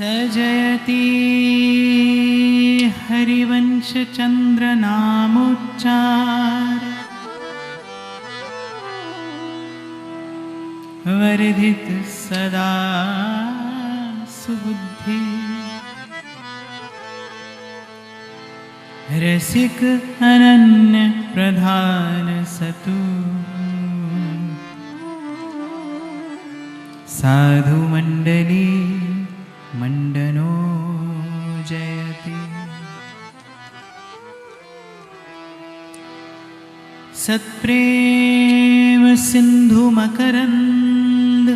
सजयति हरिवंश चंद्र नामोच्चार वर्धित सदा सुबुद्धि रसिक अनन्य प्रधान सतु साधु मंडली मंडनो जयति सत्प्रेम सिंधु मकरंद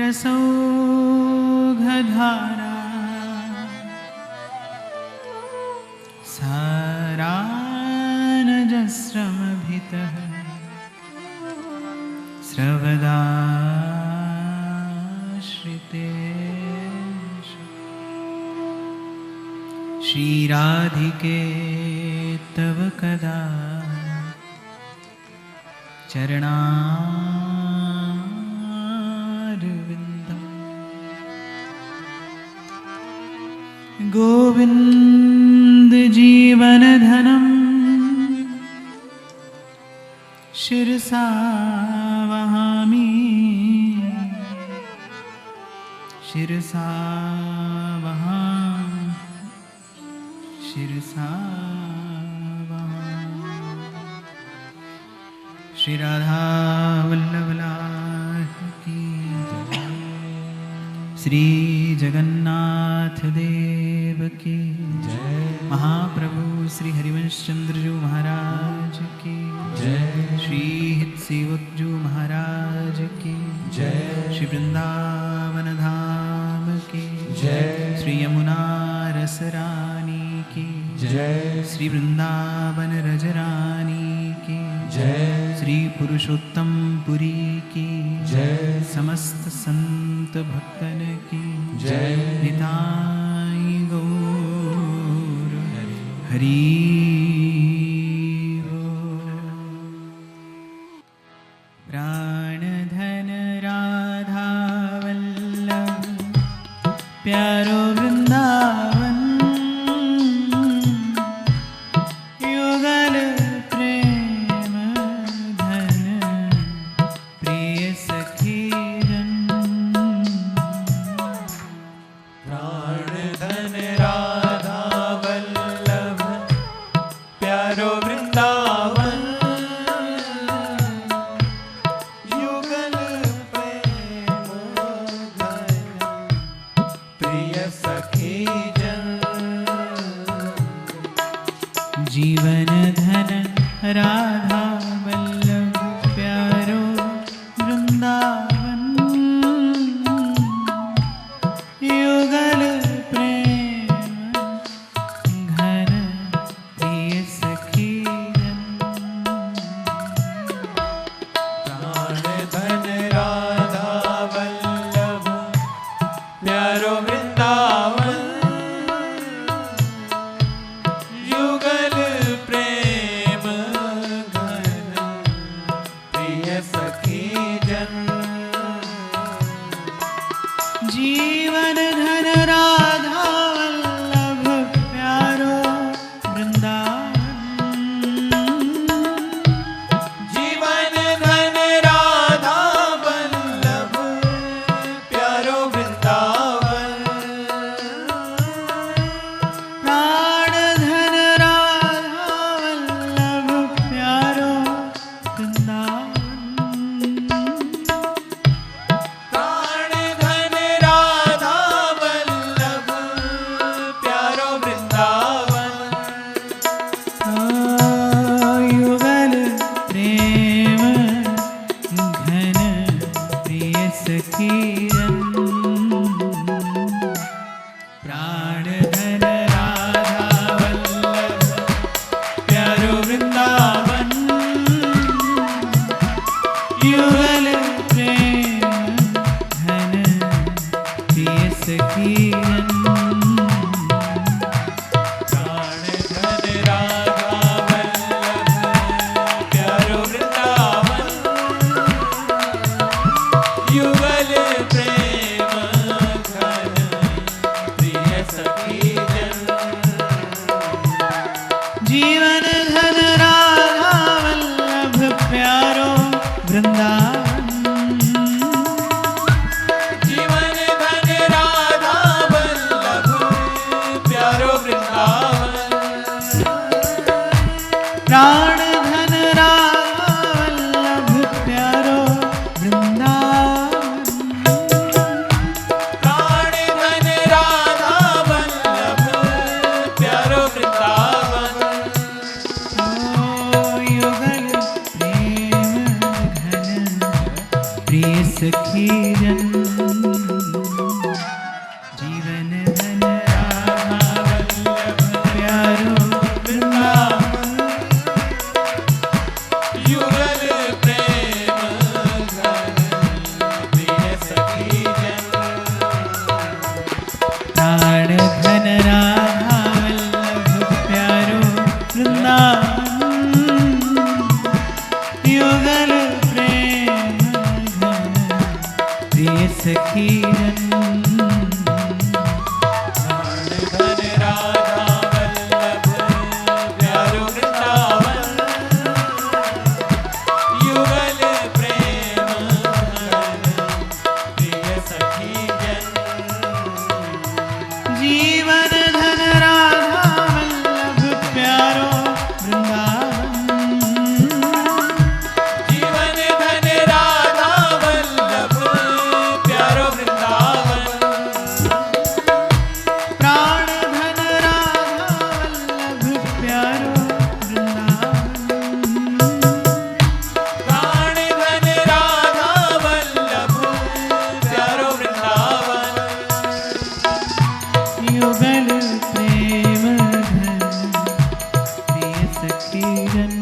रसौघधारा सारानजस्रमभितः श्रवदाश्रितेश श्रीराधिके तव कदा चरणारविन्दं गोविन्द जीवनधनं शिरसा वहामि शिरसा वहामि शिरसा वहामि। श्री राधा वल्लभ लाल की जय। श्री जगन्नाथ देव की जय। महाप्रभु श्री हरिवंश चंद्र जी महाराज की जय। श्री हितसेवकजू महाराज की जय। श्री वृंदावन धाम की जय। श्री यमुना रस रानी की जय। श्री वृंदावन रजरानी की जय। श्री पुरुषोत्तम पुरी की जय। समस्त संत भक्तन की जय। निताई गौर हरि। प्राणधन राधा वल्लभ प्यारो वृंदावन युगल प्रेम धन प्रिय सखी जन। प्राणधन राधा वल्लभ प्यारो वृंदावन युगल प्रेम धन प्रिय सखी जन। जीवन धन राधा वल्लभ प्यारो वृंदावन युगल प्रेम घन प्रिय सखी जन। प्राणधन राधा वल्लभ प्यारो वृंदावन युगल प्रेम घन प्रिय सखी जन। जीवन धन राधा वल्लभ प्यारो वृंदावन जीवन धन राधा वल्लभ प्यारो वृंदावन प्राण धन राधा वल्लभ प्यारो वृंदावन। प्राण धन राधा वल्लभ प्यारो वृंदावन युगल प्रेम घन प्रिय सखी जन। प्राण धन राधा वल्लभ प्यारो वृंदावन युगल प्रेम घन प्रिय सखी जन। प्राण धन राधा वल्लभ प्यारो वृंदावन युगल प्रेम सखी जन। प्राण धन राधा वल्लभ प्यारो वृंदावन, युगल प्रेम प्रिय सखी जन। जीवन धन राधा वल्लभ प्यारो वृंदावन, जीवन धन राधा वल्लभ प्यारो वृंदावन, प्राण धन राधा वल्लभ प्यारो वृंदावन, प्राण धन राधा वल्लभ प्यारो वृंदावन, युगल प्रेम धन प्रिय सखी जन।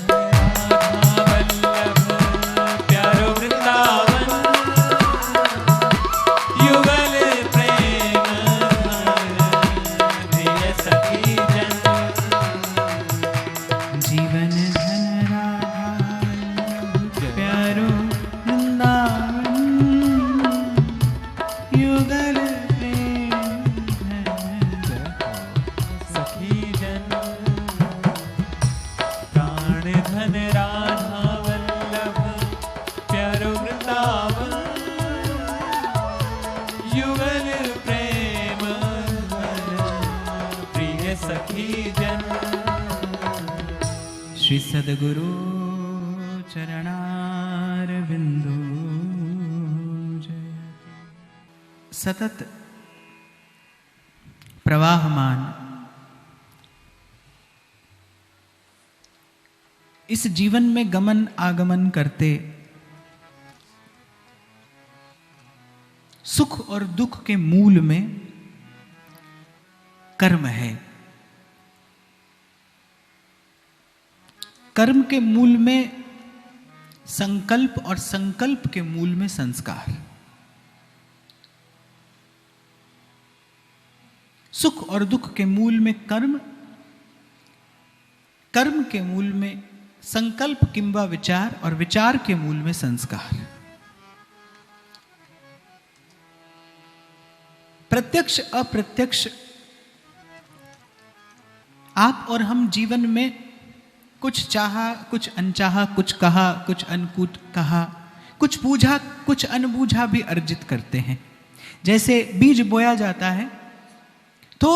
राधा वल्लभ प्यारो वृंदावन, युगल प्रेम प्रिय सखी जन। जीवन धन राधा वल्लभ प्यारो वृंदावन, युगल प्रेम धन सखी जन। प्राण धन राधा वल्लभ प्यारो वृंदावन, युगल प्रेम प्रिय सखी जन। श्री सद्गुरु चरणारविंदो जय। सतत प्रवाहमान इस जीवन में गमन आगमन करते सुख और दुख के मूल में कर्म है। कर्म के मूल में संकल्प और संकल्प के मूल में संस्कार। सुख और दुख के मूल में कर्म, कर्म के मूल में संकल्प किंबा विचार और विचार के मूल में संस्कार। प्रत्यक्ष अप्रत्यक्ष आप और हम जीवन में कुछ चाहा, कुछ अनचाहा, कुछ कहा, कुछ अनकूट कहा, कुछ बूझा, कुछ अनबूझा भी अर्जित करते हैं। जैसे बीज बोया जाता है तो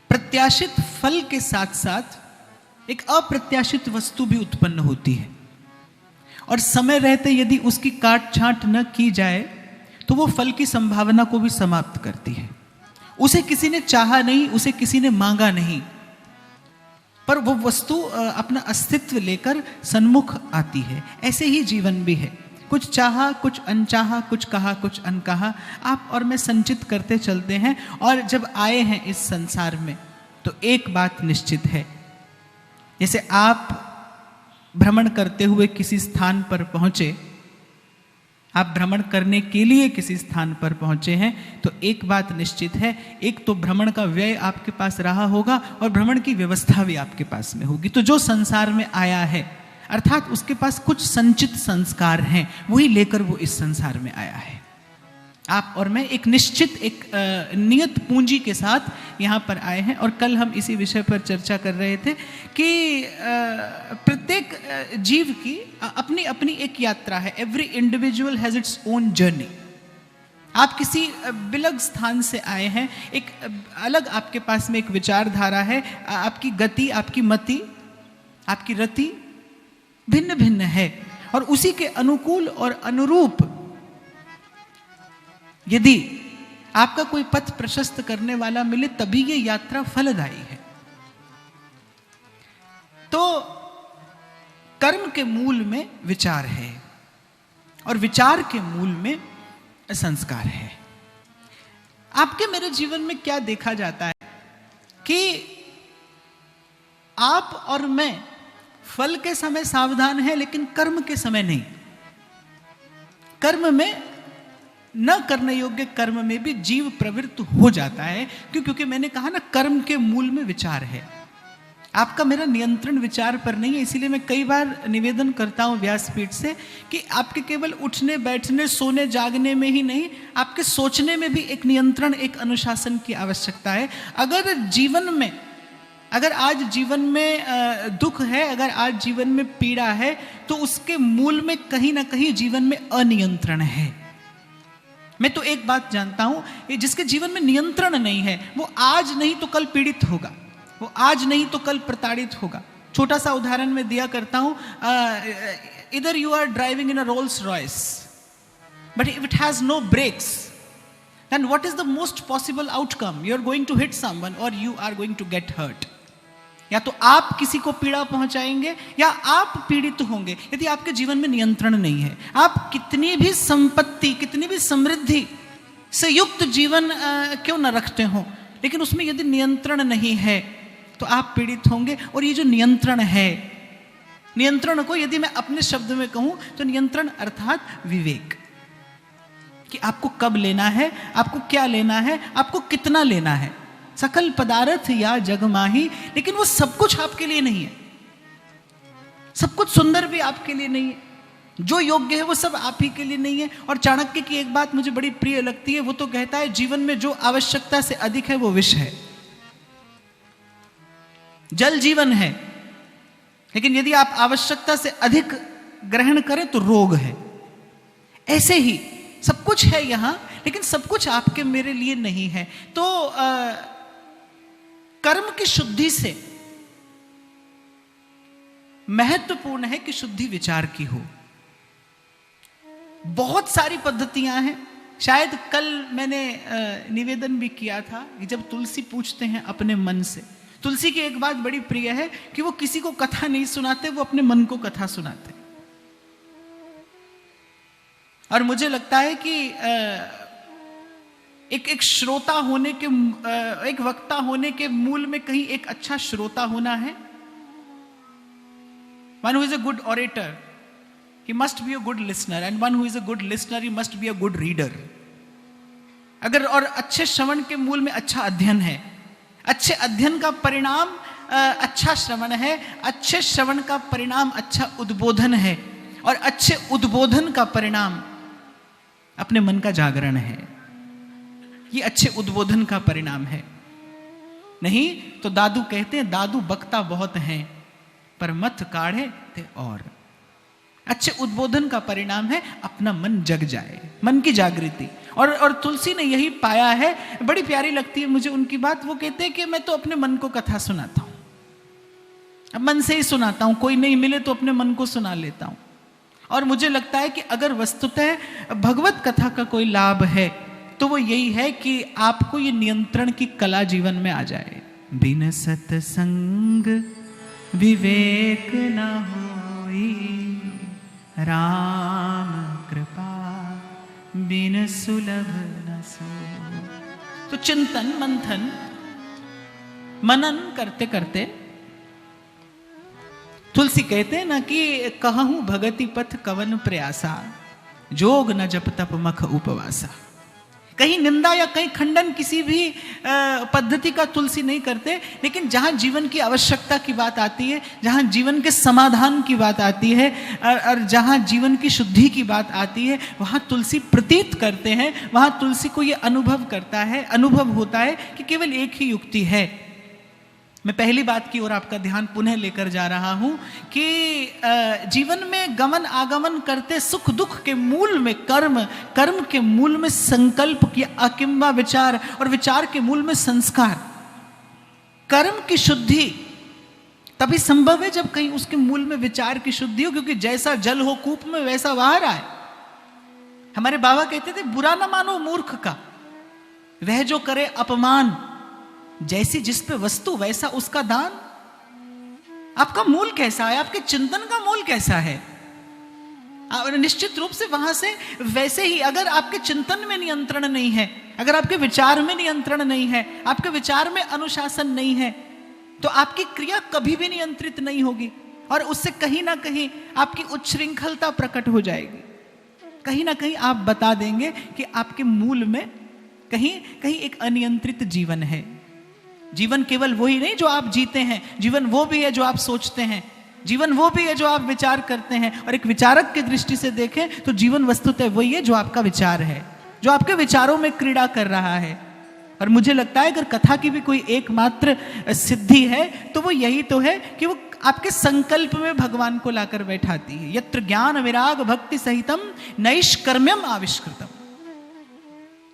प्रत्याशित फल के साथ साथ एक अप्रत्याशित वस्तु भी उत्पन्न होती है, और समय रहते यदि उसकी काट छांट न की जाए तो वो फल की संभावना को भी समाप्त करती है। उसे किसी ने चाहा नहीं, उसे किसी ने मांगा नहीं, पर वो वस्तु अपना अस्तित्व लेकर सन्मुख आती है। ऐसे ही जीवन भी है, कुछ चाहा, कुछ अनचाहा, कुछ कहा, कुछ अनकहा, आप और मैं संचित करते चलते हैं। और जब आए हैं इस संसार में तो एक बात निश्चित है, जैसे आप भ्रमण करते हुए किसी स्थान पर पहुंचे, आप भ्रमण करने के लिए किसी स्थान पर पहुंचे हैं, तो एक बात निश्चित है, एक तो भ्रमण का व्यय आपके पास रहा होगा और भ्रमण की व्यवस्था भी आपके पास में होगी। तो जो संसार में आया है अर्थात उसके पास कुछ संचित संस्कार हैं, वही लेकर वो इस संसार में आया है। आप और मैं एक निश्चित एक नियत पूंजी के साथ यहाँ पर आए हैं। और कल हम इसी विषय पर चर्चा कर रहे थे कि प्रत्येक जीव की अपनी अपनी एक यात्रा है। Every individual has its own journey. आप किसी बिलग स्थान से आए हैं, एक अलग आपके पास में एक विचारधारा है, आपकी गति, आपकी मति, आपकी रति भिन्न भिन्न है, और उसी के अनुकूल और अनुरूप यदि आपका कोई पथ प्रशस्त करने वाला मिले तभी ये यात्रा फलदायी है। तो कर्म के मूल में विचार है और विचार के मूल में संस्कार है। आपके मेरे जीवन में क्या देखा जाता है कि आप और मैं फल के समय सावधान हैं, लेकिन कर्म के समय नहीं। कर्म में न करने योग्य कर्म में भी जीव प्रवृत्त हो जाता है। क्योंकि मैंने कहा ना, कर्म के मूल में विचार है। आपका मेरा नियंत्रण विचार पर नहीं है। इसीलिए मैं कई बार निवेदन करता हूँ व्यासपीठ से कि आपके केवल उठने बैठने सोने जागने में ही नहीं, आपके सोचने में भी एक नियंत्रण, एक अनुशासन की आवश्यकता है। अगर आज जीवन में दुख है, अगर आज जीवन में पीड़ा है, तो उसके मूल में कहीं ना कहीं जीवन में अनियंत्रण है। मैं तो एक बात जानता हूं, जिसके जीवन में नियंत्रण नहीं है वो आज नहीं तो कल पीड़ित होगा, वो आज नहीं तो कल प्रताड़ित होगा। छोटा सा उदाहरण मैं दिया करता हूं, इधर you are driving in a Rolls Royce but if it has no brakes, then what is the most possible outcome? You are going to hit someone or you are going to get hurt. या तो आप किसी को पीड़ा पहुंचाएंगे या आप पीड़ित होंगे यदि आपके जीवन में नियंत्रण नहीं है। आप कितनी भी संपत्ति, कितनी भी समृद्धि से युक्त जीवन क्यों न रखते हो, लेकिन उसमें यदि नियंत्रण नहीं है तो आप पीड़ित होंगे। और ये जो नियंत्रण है, नियंत्रण को यदि मैं अपने शब्द में कहूं तो नियंत्रण अर्थात विवेक, कि आपको कब लेना है, आपको क्या लेना है, आपको कितना लेना है। सकल पदार्थ या जग माही, लेकिन वो सब कुछ आपके लिए नहीं है, सब कुछ सुंदर भी आपके लिए नहीं है, जो योग्य है वो सब आप ही के लिए नहीं है। और चाणक्य की एक बात मुझे बड़ी प्रिय लगती है, वो तो कहता है जीवन में जो आवश्यकता से अधिक है वो विष है। जल जीवन है, लेकिन यदि आप आवश्यकता से अधिक ग्रहण करें तो रोग है। ऐसे ही सब कुछ है यहां, लेकिन सब कुछ आपके मेरे लिए नहीं है। तो कर्म की शुद्धि से महत्वपूर्ण है कि शुद्धि विचार की हो। बहुत सारी पद्धतियां हैं। शायद कल मैंने निवेदन भी किया था कि जब तुलसी पूछते हैं अपने मन से, तुलसी की एक बात बड़ी प्रिय है कि वो किसी को कथा नहीं सुनाते, वो अपने मन को कथा सुनाते। और मुझे लगता है कि एक श्रोता होने के, एक वक्ता होने के मूल में कहीं एक अच्छा श्रोता होना है। One who is a good orator, he must be a good listener, and one who is a good listener, he must be a good reader. अगर और अच्छे श्रवण के मूल में अच्छा अध्ययन है, अच्छे अध्ययन का परिणाम अच्छा श्रवण है, अच्छे श्रवण का परिणाम अच्छा उद्बोधन है, और अच्छे उद्बोधन का परिणाम अपने मन का जागरण है। ये अच्छे उद्बोधन का परिणाम है। नहीं तो दादू कहते हैं, दादू बकता बहुत हैं पर मत काढ़े थे। और अच्छे उद्बोधन का परिणाम है अपना मन जग जाए, मन की जागृति। और तुलसी ने यही पाया है। बड़ी प्यारी लगती है मुझे उनकी बात। वो कहते हैं कि मैं तो अपने मन को कथा सुनाता हूं, अब मन से ही सुनाता हूं, कोई नहीं मिले तो अपने मन को सुना लेता हूं। और मुझे लगता है कि अगर वस्तुतः भगवत कथा का कोई लाभ है तो वो यही है कि आपको ये नियंत्रण की कला जीवन में आ जाए। बिन सत्संग विवेक न होई, राम कृपा बिन सुलभ न सो। तो चिंतन मंथन मनन करते करते तुलसी कहते हैं ना कि कहूं भगति पथ कवन प्रयासा, जोग न जप तप मख उपवासा। कहीं निंदा या कहीं खंडन किसी भी पद्धति का तुलसी नहीं करते, लेकिन जहां जीवन की आवश्यकता की बात आती है, जहां जीवन के समाधान की बात आती है, और जहां जीवन की शुद्धि की बात आती है, वहां तुलसी प्रतीत करते हैं, वहां तुलसी को यह अनुभव होता है कि केवल एक ही युक्ति है। मैं पहली बात की ओर आपका ध्यान पुनः लेकर जा रहा हूं कि जीवन में गमन आगमन करते सुख दुख के मूल में कर्म, कर्म के मूल में संकल्प या अकिंबा विचार, और विचार के मूल में संस्कार। कर्म की शुद्धि तभी संभव है जब कहीं उसके मूल में विचार की शुद्धि हो, क्योंकि जैसा जल हो कूप में वैसा बाहर आए। हमारे बाबा कहते थे, बुरा ना मानो मूर्ख का, वह जो करे अपमान, जैसी जिस पे वस्तु वैसा उसका दान। आपका मूल कैसा है, आपके चिंतन का मूल कैसा है, निश्चित रूप से वहां से वैसे ही। अगर आपके चिंतन में नियंत्रण नहीं है, अगर आपके विचार में नियंत्रण नहीं है, आपके विचार में अनुशासन नहीं है, तो आपकी क्रिया कभी भी नियंत्रित नहीं होगी, और उससे कहीं ना कहीं आपकी उच्छृंखलता प्रकट हो जाएगी। कहीं ना कहीं आप बता देंगे कि आपके मूल में कहीं कहीं एक अनियंत्रित जीवन है। जीवन केवल वही नहीं जो आप जीते हैं, जीवन वो भी है जो आप सोचते हैं, जीवन वो भी है जो आप विचार करते हैं। और एक विचारक की दृष्टि से देखें तो जीवन वस्तुतः वही है जो आपका विचार है, जो आपके विचारों में क्रीड़ा कर रहा है। और मुझे लगता है अगर कथा की भी कोई एकमात्र सिद्धि है तो वो यही तो है कि वो आपके संकल्प में भगवान को लाकर बैठाती है। यत्र ज्ञान विराग भक्ति सहितम नैष्कर्म्यम आविष्कृतम।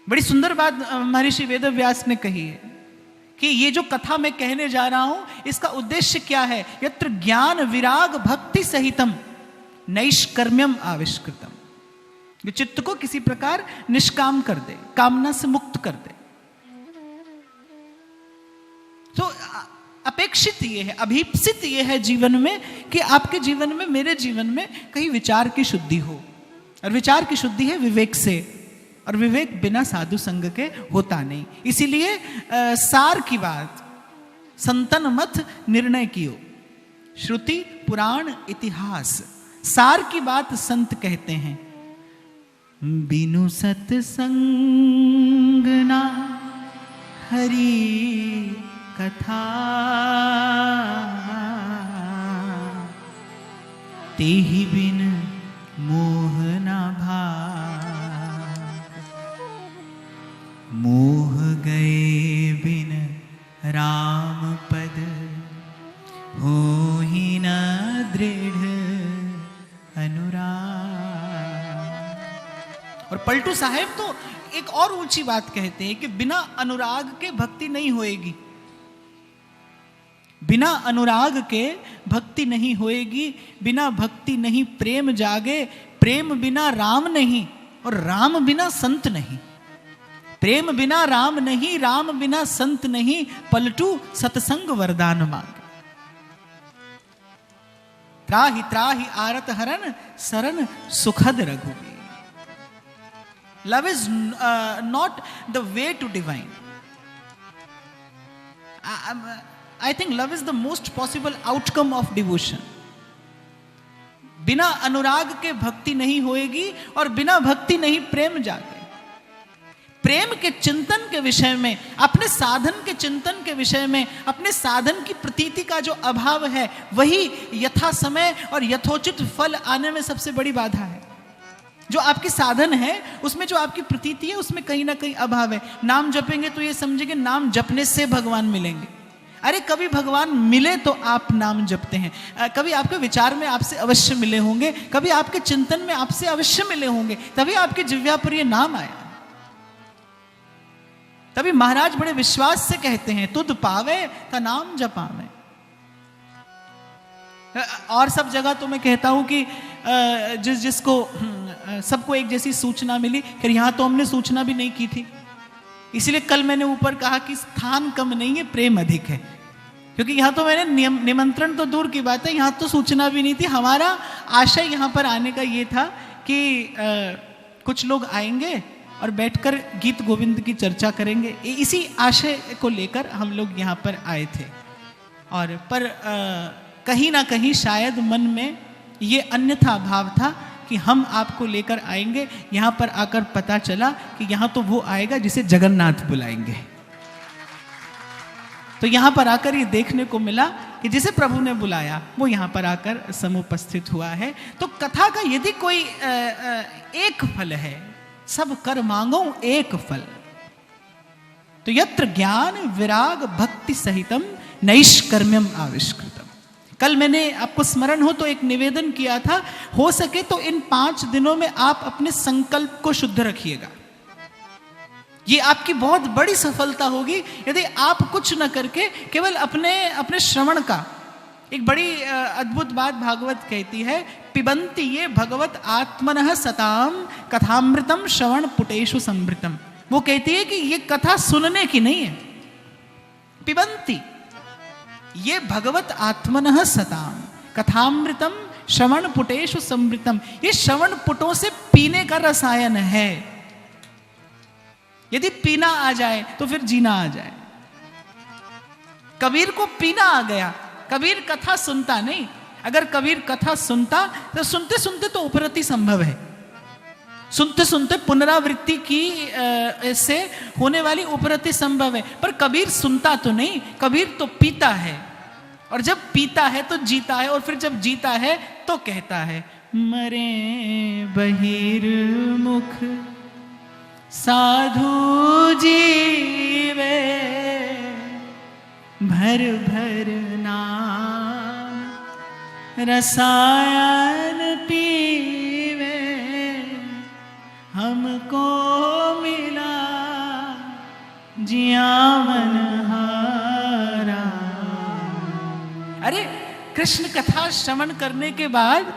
बड़ी सुंदर बात महर्षि वेदव्यास ने कही है कि ये जो कथा मैं कहने जा रहा हूं इसका उद्देश्य क्या है। यत्र ज्ञान विराग भक्ति सहितम नैष्कर्म्यम आविष्कृतम, जो चित्त को किसी प्रकार निष्काम कर दे, कामना से मुक्त कर दे। तो अपेक्षित ये है, अभीप्सित ये है जीवन में कि आपके जीवन में, मेरे जीवन में कहीं विचार की शुद्धि हो। और विचार की शुद्धि है विवेक से, और विवेक बिना साधु संग के होता नहीं। इसीलिए सार की बात संतन मत निर्णय कियो, श्रुति पुराण इतिहास, सार की बात संत कहते हैं। बिनु सत्संग ना हरि कथा, तेहि बिन मोह न भाग, मोह गए बिन राम पद, होहि न दृढ़ अनुराग। और पलटू साहेब तो एक और ऊंची बात कहते हैं कि बिना अनुराग के भक्ति नहीं होएगी, बिना अनुराग के भक्ति नहीं होएगी, बिना भक्ति नहीं प्रेम जागे, प्रेम बिना राम नहीं, और राम बिना संत नहीं, प्रेम बिना राम नहीं, राम बिना संत नहीं, पलटू सत्संग वरदान मांग। त्राहि त्राहि आरत हरन, सरन सुखद रघुवीर। Love is not the way to divine. I think love is the most possible outcome of devotion. बिना अनुराग के भक्ति नहीं होएगी और बिना भक्ति नहीं प्रेम जागे। प्रेम के चिंतन के विषय में, अपने साधन के चिंतन के विषय में, अपने साधन की प्रतीति का जो अभाव है वही यथा समय और यथोचित फल आने में सबसे बड़ी बाधा है। जो आपकी साधन है उसमें जो आपकी प्रतीति है उसमें कहीं ना कहीं अभाव है। नाम जपेंगे तो ये समझेंगे नाम जपने से भगवान मिलेंगे। अरे कभी भगवान मिले तो आप नाम जपते हैं, कभी आपके विचार में आपसे अवश्य मिले होंगे, कभी आपके चिंतन में आपसे अवश्य मिले होंगे, तभी आपके जिह्वा पर ये नाम आया। तभी महाराज बड़े विश्वास से कहते हैं तुद पावे ता नाम जपावे। और सब जगह तो मैं कहता हूं कि जिसको सबको एक जैसी सूचना मिली, फिर यहां तो हमने सूचना भी नहीं की थी। इसलिए कल मैंने ऊपर कहा कि स्थान कम नहीं है, प्रेम अधिक है, क्योंकि यहां तो मैंने निमंत्रण तो दूर की बात है, यहां तो सूचना भी नहीं थी। हमारा आशय यहां पर आने का ये था कि कुछ लोग आएंगे और बैठकर गीत गोविंद की चर्चा करेंगे, इसी आशय को लेकर हम लोग यहाँ पर आए थे। और पर कहीं ना कहीं शायद मन में ये अन्यथा भाव था कि हम आपको लेकर आएंगे। यहाँ पर आकर पता चला कि यहाँ तो वो आएगा जिसे जगन्नाथ बुलाएंगे। तो यहाँ पर आकर ये देखने को मिला कि जिसे प्रभु ने बुलाया वो यहाँ पर आकर समुपस्थित हुआ है। तो कथा का यदि कोई एक फल है, सब कर मांगो एक फल, तो यत्र ज्ञान विराग भक्ति सहितम नैष्कर्म्यम आविष्कृतम। कल मैंने आपको स्मरण हो तो एक निवेदन किया था, हो सके तो इन 5 दिनों में आप अपने संकल्प को शुद्ध रखिएगा। ये आपकी बहुत बड़ी सफलता होगी यदि आप कुछ न करके केवल अपने श्रवण का। एक बड़ी अद्भुत बात भागवत कहती है, पिबंती ये भगवत आत्मनः सताम कथामृतम श्रवण पुटेषु समृतम। वो कहती है कि ये कथा सुनने की नहीं है, पिबंती ये भगवत आत्मनः सताम कथामृतम श्रवण पुटेषु समृतम। ये श्रवण पुटों से पीने का रसायन है। यदि पीना आ जाए तो फिर जीना आ जाए। कबीर को पीना आ गया, कबीर कथा सुनता नहीं। अगर कबीर कथा सुनता तो सुनते सुनते तो उपरति संभव है, सुनते सुनते पुनरावृत्ति की से होने वाली उपरति संभव है। पर कबीर सुनता तो नहीं, कबीर तो पीता है, और जब पीता है तो जीता है, और फिर जब जीता है तो कहता है, मरे बहिर्मुख साधु जीवे, भर भर नाम रसायन पीवे, हमको मिला जियावन हारा। अरे कृष्ण कथा श्रवण करने के बाद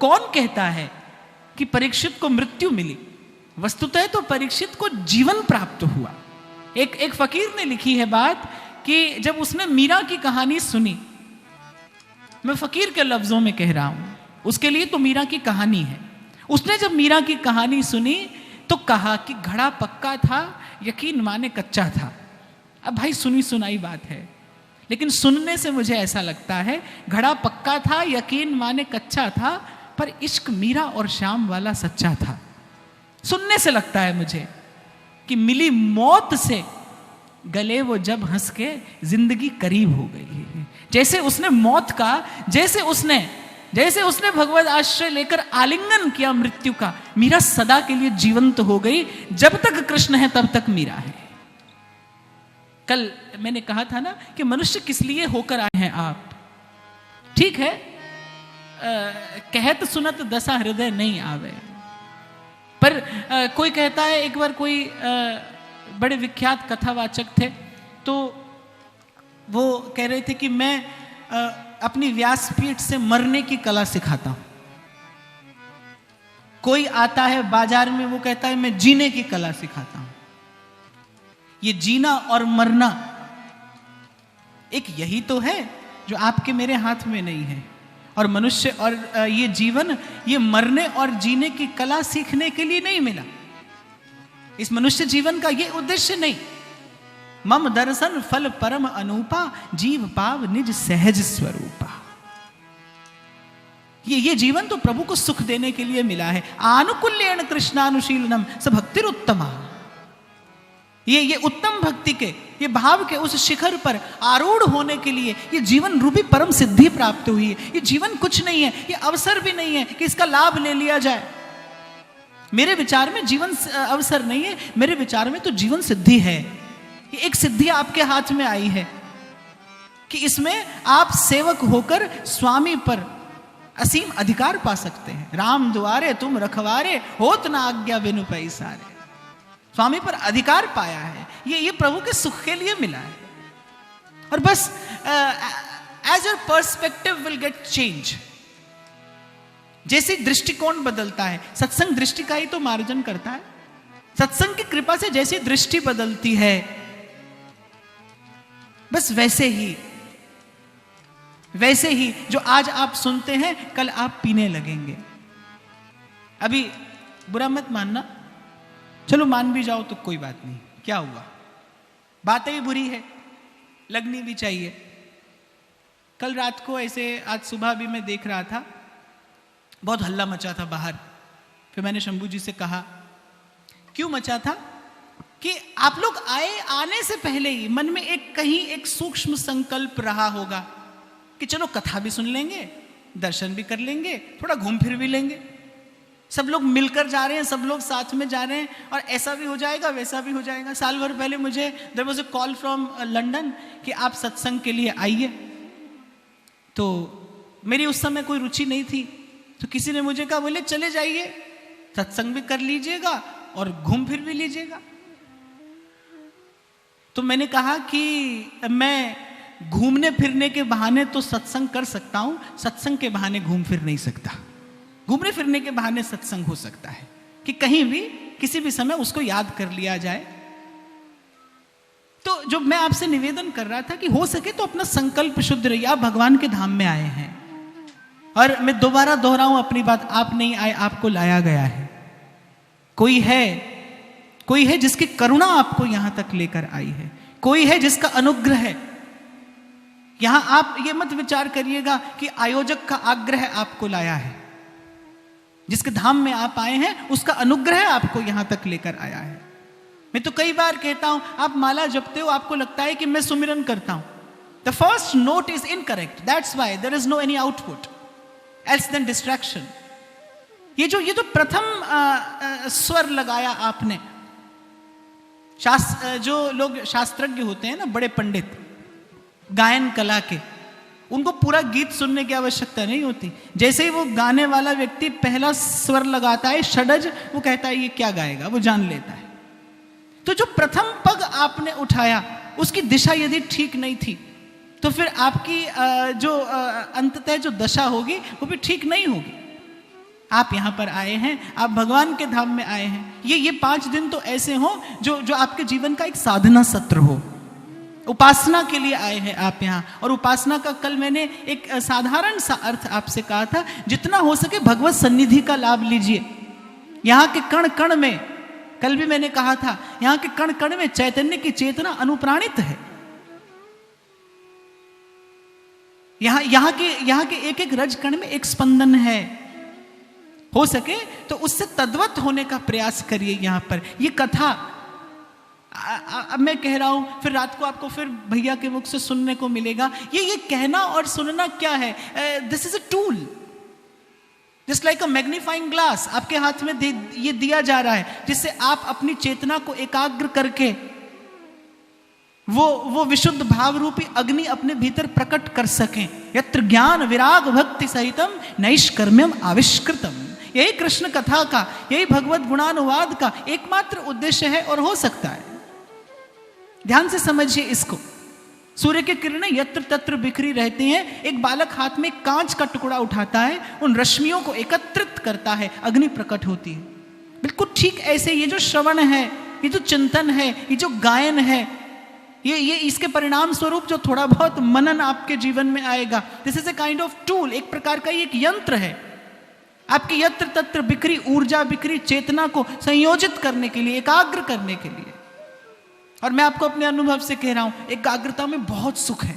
कौन कहता है कि परीक्षित को मृत्यु मिली? वस्तुतः तो परीक्षित को जीवन प्राप्त हुआ। एक फकीर ने लिखी है बात कि जब उसने मीरा की कहानी सुनी, मैं फकीर के लफ्जों में कह रहा हूं, उसके लिए तो मीरा की कहानी है। उसने जब मीरा की कहानी सुनी तो कहा कि घड़ा पक्का था, यकीन माने कच्चा था। अब भाई सुनी सुनाई बात है, लेकिन सुनने से मुझे ऐसा लगता है घड़ा पक्का था, यकीन माने कच्चा था, पर इश्क मीरा और श्याम वाला सच्चा था। सुनने से लगता है मुझे कि मिली मौत से गले वो जब हंस के जिंदगी करीब हो गई है। जैसे उसने मौत का, जैसे उसने भगवत आश्रय लेकर आलिंगन किया मृत्यु का, मीरा सदा के लिए जीवंत हो गई। जब तक कृष्ण है तब तक मीरा है। कल मैंने कहा था ना कि मनुष्य किस लिए होकर आए हैं आप। ठीक है, कहत सुनत दशा हृदय नहीं आवे, पर कोई कहता है, एक बार कोई बड़े विख्यात कथावाचक थे, तो वो कह रहे थे कि मैं अपनी व्यासपीठ से मरने की कला सिखाता हूं। कोई आता है बाजार में, वो कहता है मैं जीने की कला सिखाता हूं। ये जीना और मरना एक यही तो है जो आपके मेरे हाथ में नहीं है। और मनुष्य और ये जीवन, ये मरने और जीने की कला सीखने के लिए नहीं मिला। इस मनुष्य जीवन का ये उद्देश्य नहीं। मम दर्शन फल परम अनूपा, जीव पाव निज सहज स्वरूपा। ये जीवन तो प्रभु को सुख देने के लिए मिला है। आनुकूल्येन कृष्णानुशीलनम स भक्तिरुत्तमा। ये उत्तम भक्ति के, ये भाव के उस शिखर पर आरूढ़ होने के लिए ये जीवन रूपी परम सिद्धि प्राप्त हुई है। ये जीवन कुछ नहीं है, ये अवसर भी नहीं है कि इसका लाभ ले लिया जाए। मेरे विचार में जीवन अवसर नहीं है, मेरे विचार में तो जीवन सिद्धि है। ये एक सिद्धि आपके हाथ में आई है कि इसमें आप सेवक होकर स्वामी पर असीम अधिकार पा सकते हैं। राम द्वारे तुम रखवारे, होत ना आज्ञा बिनु पैसारे। स्वामी पर अधिकार पाया है, ये प्रभु के सुख के लिए मिला है। और बस as your perspective will get change, जैसे दृष्टिकोण बदलता है, सत्संग दृष्टि का ही तो मार्जन करता है। सत्संग की कृपा से जैसी दृष्टि बदलती है, बस वैसे ही जो आज आप सुनते हैं कल आप पीने लगेंगे। अभी बुरा मत मानना, चलो मान भी जाओ तो कोई बात नहीं, क्या हुआ, बातें भी बुरी है, लगनी भी चाहिए। कल रात को ऐसे, आज सुबह भी मैं देख रहा था, बहुत हल्ला मचा था बाहर। फिर मैंने शंभू जी से कहा क्यों मचा था, कि आप लोग आने से पहले ही मन में कहीं एक सूक्ष्म संकल्प रहा होगा कि चलो कथा भी सुन लेंगे, दर्शन भी कर लेंगे, थोड़ा घूम फिर भी लेंगे। सब लोग मिलकर जा रहे हैं, सब लोग साथ में जा रहे हैं, और ऐसा भी हो जाएगा वैसा भी हो जाएगा। साल भर पहले मुझे there was a call from London कि आप सत्संग के लिए आइए। तो मेरी उस समय कोई रुचि नहीं थी, तो किसी ने मुझे कहा, बोले चले जाइए, सत्संग भी कर लीजिएगा और घूम फिर भी लीजिएगा। तो मैंने कहा कि मैं घूमने फिरने के बहाने तो सत्संग कर सकता हूं, सत्संग के बहाने घूम फिर नहीं सकता। घूमने फिरने के बहाने सत्संग हो सकता है कि कहीं भी किसी भी समय उसको याद कर लिया जाए। तो जो मैं आपसे निवेदन कर रहा था कि हो सके तो अपना संकल्प शुद्ध रहिए। आप भगवान के धाम में आए हैं, और मैं दोबारा दोहराऊं अपनी बात, आप नहीं आए, आपको लाया गया है। कोई है जिसकी करुणा आपको यहां तक लेकर आई है, कोई है जिसका अनुग्रह है। यहां आप ये मत विचार करिएगा कि आयोजक का आग्रह आपको लाया है। जिसके धाम में आप आए हैं उसका अनुग्रह आपको यहां तक लेकर आया है। मैं तो कई बार कहता हूं, आप माला जपते हो, आपको लगता है कि मैं सुमिरन करता हूं। The first note is incorrect, that's why there is no any output else than distraction. ये जो प्रथम स्वर लगाया आपने, जो लोग शास्त्रज्ञ होते हैं ना, बड़े पंडित गायन कला के, उनको पूरा गीत सुनने की आवश्यकता नहीं होती। जैसे ही वो गाने वाला व्यक्ति पहला स्वर लगाता है, षडज, वो कहता है ये क्या गाएगा, वो जान लेता है। तो जो प्रथम पग आपने उठाया, उसकी दिशा यदि ठीक नहीं थी तो फिर आपकी अंततः जो दशा होगी वो भी ठीक नहीं होगी। आप यहां पर आए हैं, आप भगवान के धाम में आए हैं। ये 5 दिन तो ऐसे हो जो आपके जीवन का एक साधना सत्र हो। उपासना के लिए आए हैं आप यहाँ। और उपासना का कल मैंने एक साधारण सा अर्थ आपसे कहा था, जितना हो सके भगवत सन्निधि का लाभ लीजिए। यहाँ के कण कण में, कल भी मैंने कहा था, यहाँ के कण कण में चैतन्य की चेतना अनुप्राणित है। यहाँ के एक एक रज कण में एक स्पंदन है। हो सके तो उससे तद्वत होने का प्रयास करिए। यहाँ पर ये कथा अब मैं कह रहा हूं, फिर रात को आपको फिर भैया के मुख से सुनने को मिलेगा। ये कहना और सुनना क्या है? This is a tool, just like a magnifying glass. आपके हाथ में ये दिया जा रहा है जिससे आप अपनी चेतना को एकाग्र करके वो विशुद्ध भाव रूपी अग्नि अपने भीतर प्रकट कर सकें। यत्र ज्ञान विराग भक्ति सहितम नैष्कर्म्यम आविष्कृतम। यही कृष्ण कथा का, यही भगवत गुणानुवाद का एकमात्र उद्देश्य है और हो सकता है। ध्यान से समझिए इसको। सूर्य की किरणें यत्र तत्र बिखरी रहती हैं। एक बालक हाथ में कांच का टुकड़ा उठाता है, उन रश्मियों को एकत्रित करता है, अग्नि प्रकट होती है। बिल्कुल ठीक ऐसे ये जो श्रवण है, ये जो चिंतन है, ये जो गायन है, ये इसके परिणाम स्वरूप जो थोड़ा बहुत मनन आपके जीवन में आएगा, this is a kind of tool. एक प्रकार का ये एक यंत्र है आपकी यत्र तत्र बिखरी ऊर्जा, बिखरी चेतना को संयोजित करने के लिए, एकाग्र करने के लिए। और मैं आपको अपने अनुभव से कह रहा हूं, एकाग्रता में बहुत सुख है।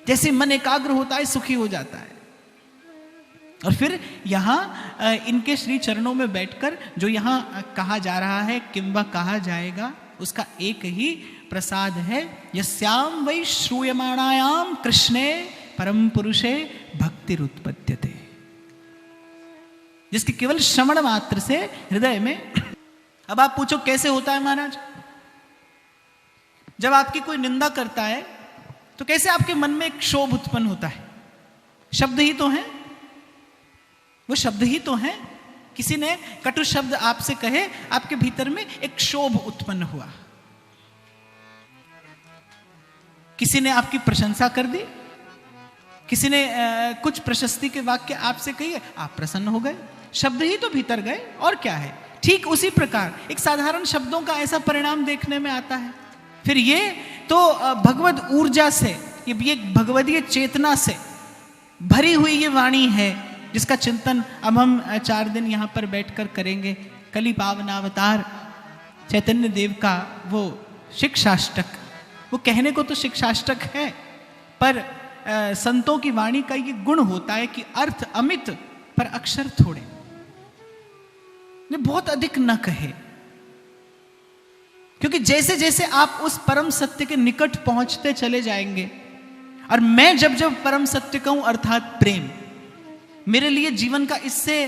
जैसे मन एकाग्र होता है, सुखी हो जाता है। और फिर यहाँ इनके श्री चरणों में बैठकर जो यहाँ कहा जा रहा है, किंबा कहा जाएगा, उसका एक ही प्रसाद है। यस्याम वै श्रूयमाणायाम कृष्णे परम पुरुषे भक्तिरुत्पद्यते। जिसके केवल श्रवण मात्र से हृदय में। अब आप पूछो कैसे होता है महाराज? जब आपकी कोई निंदा करता है तो कैसे आपके मन में एक क्षोभ उत्पन्न होता है? शब्द ही तो हैं, वो शब्द ही तो हैं। किसी ने कटु शब्द आपसे कहे, आपके भीतर में एक क्षोभ उत्पन्न हुआ। किसी ने आपकी प्रशंसा कर दी, किसी ने कुछ प्रशस्ति के वाक्य आपसे कही, आप प्रसन्न हो गए। शब्द ही तो भीतर गए, और क्या है? ठीक उसी प्रकार एक साधारण शब्दों का ऐसा परिणाम देखने में आता है। फिर ये तो भगवद ऊर्जा से, ये भगवदीय चेतना से भरी हुई ये वाणी है, जिसका चिंतन अब हम 4 दिन यहाँ पर बैठकर करेंगे। कली पावनावतार चैतन्य देव का वो शिक्षाष्टक, वो कहने को तो शिक्षाष्टक है, पर संतों की वाणी का ये गुण होता है कि अर्थ अमित पर अक्षर थोड़े, बहुत अधिक न कहे। क्योंकि जैसे जैसे आप उस परम सत्य के निकट पहुंचते चले जाएंगे, और मैं जब जब परम सत्य कहूं अर्थात प्रेम, मेरे लिए जीवन का इससे